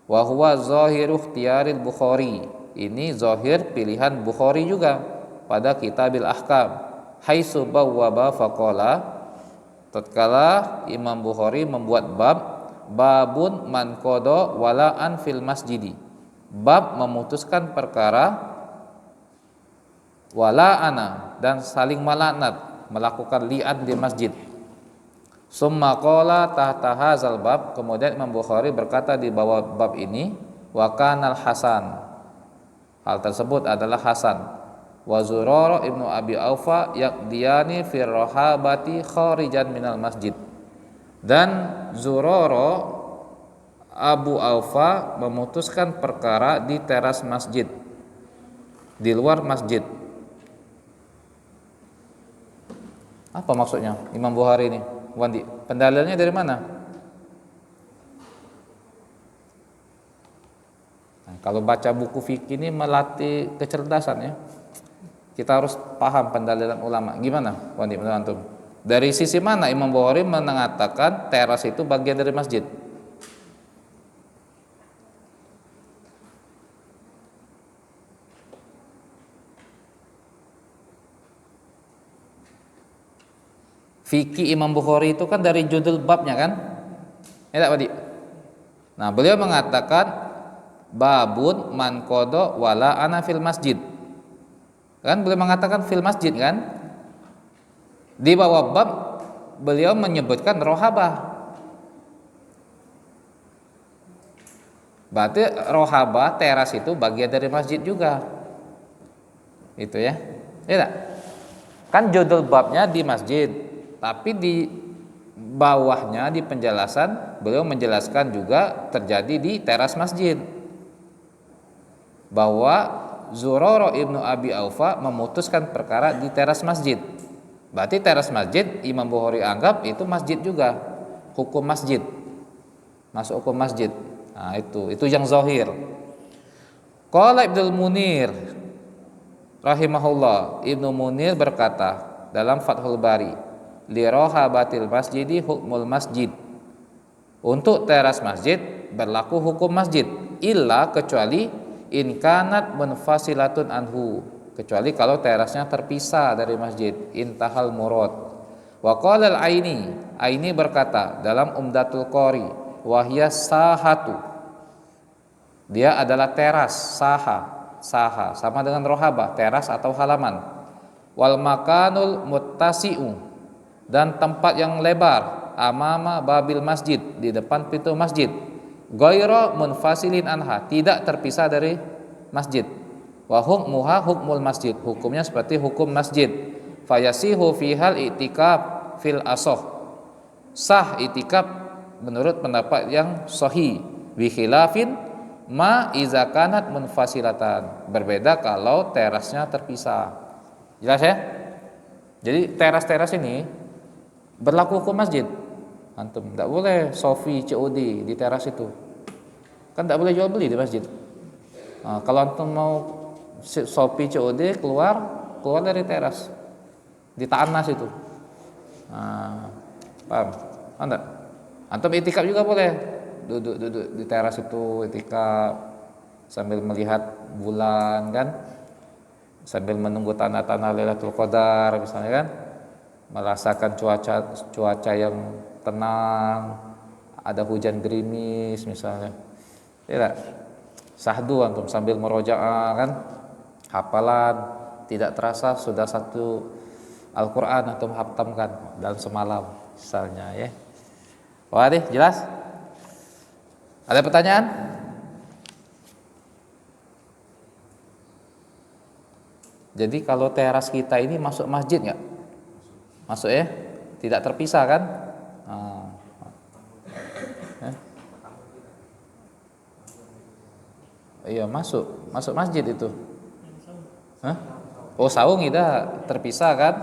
Wa huwa zahiru ikhtiyaril Bukhari, ini zahir pilihan Bukhari juga pada Kitabil Ahkam. Haitsu bawwaba faqala, tatkala Imam Bukhari membuat babun man qada wala'an fil masjidi, bab memutuskan perkara wala'ana, dan saling malaknat, melakukan li'an di masjid. Summa qala tahta hadzal bab, kemudian Imam Bukhari berkata di bawah bab ini, wa kanal hasan, hal tersebut adalah hasan. Wa Zurara ibnu Abi Aufa yaqdiyani fir rohabati kharijan minal masjid, dan Zurara Abu Aufa memutuskan perkara di teras masjid, di luar masjid. Apa maksudnya Imam Bukhari ini? Wandi, pendalilnya dari mana? Nah, kalau baca buku fikih ini melatih kecerdasan ya. Kita harus paham pendalilan ulama. Gimana, Wandi, menurut antum? Dari sisi mana Imam Bukhari mengatakan teras itu bagian dari masjid? Fikih Imam Bukhari itu kan dari judul babnya kan? Ya tak, Wandi? Nah, beliau mengatakan babun man qada wala ana fil masjid. Kan beliau mengatakan fil masjid kan? Di bawah bab beliau menyebutkan rohabah. Berarti rohabah teras itu bagian dari masjid juga. Itu ya. Ya tak? Kan judul babnya di masjid, tapi di bawahnya di penjelasan beliau menjelaskan juga terjadi di teras masjid, bahwa Zurara ibnu Abi Aufa memutuskan perkara di teras masjid. Berarti teras masjid Imam Bukhari anggap itu masjid juga, hukum masjid, masuk hukum masjid. Nah, itu yang zahir. Qala Ibnu Munir rahimahullah, Ibnu Munir berkata dalam Fathul Bari, li rohabatil masjidi hukmul masjid, untuk teras masjid berlaku hukum masjid, illa, kecuali in kanat munfasilatun anhu, kecuali kalau terasnya terpisah dari masjid, intahal murad. Wa qala al-Aini berkata dalam Umdatul Qari, wahya sahatu, dia adalah teras, saha sama dengan rohabah, teras atau halaman. Wal makanul muttasi'u, dan tempat yang lebar, amama babil masjid, di depan pintu masjid, ghairu munfasilin anha, tidak terpisah dari masjid. Wa hukmuha hukmul masjid, hukumnya seperti hukum masjid. Fayasihu fihal i'tikaf fil asah, sah i'tikaf menurut pendapat yang sahih. Bi khilafin ma iza kanat munfasilatan, berbeda kalau terasnya terpisah. Jelas ya? Jadi teras-teras ini berlaku hukum masjid. Antum tidak boleh sofi COD di teras itu, kan tidak boleh jual beli di masjid. Nah, kalau antum mau sofi COD keluar dari teras, di tanas itu. Nah, paham? Anda, antum itikaf juga boleh, duduk di teras itu itikaf sambil melihat bulan kan, sambil menunggu tanda-tanda Lailatul Qadar misalnya kan, merasakan cuaca yang tenang, ada hujan gerimis misalnya, tidak sahdu antum sambil merojaah kan, hafalan tidak terasa sudah satu Al-Quran antum haftamkan dalam semalam misalnya ya. Wah deh, jelas? Ada pertanyaan? Jadi kalau teras kita ini masuk masjid nggak? Masuk ya? Tidak terpisah kan? Nah. Iya masuk masjid itu. Hah? Oh saung tidak terpisah kan?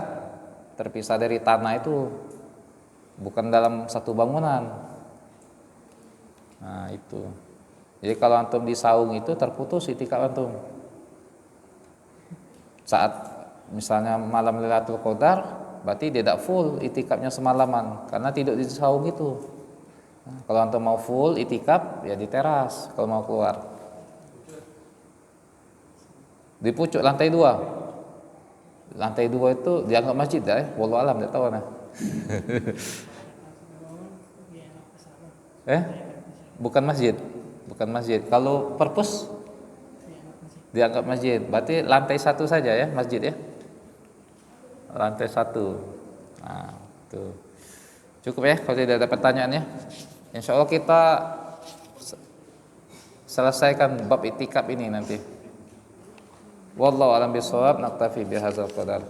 Terpisah dari tanah itu, bukan dalam satu bangunan. Nah itu. Jadi kalau antum di saung itu terputus itikaf antum. Saat misalnya malam Lailatul Qadar, berarti tidak full itikafnya semalaman karena tidur di saung itu. Nah, kalau antum mau full itikaf ya di teras kalau mau keluar. Di pucuk lantai 2. Lantai 2 itu dianggap masjid dah, wallahu alam enggak tahu nah. Bukan masjid. Kalau perpus dianggap masjid. Berarti lantai 1 saja ya masjid ya. Lantai 1. Nah, tuh. Cukup ya kalau tidak ada pertanyaan ya. Insya Allah kita selesaikan bab itikaf ini nanti. Wallahu a'lam bishawab, naktafi bihadzal qadar.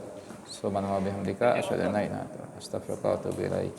Subhanallahi wa bihamdika asyhadu an la ilaha illa anta astaghfiruka wa atubu ilaik.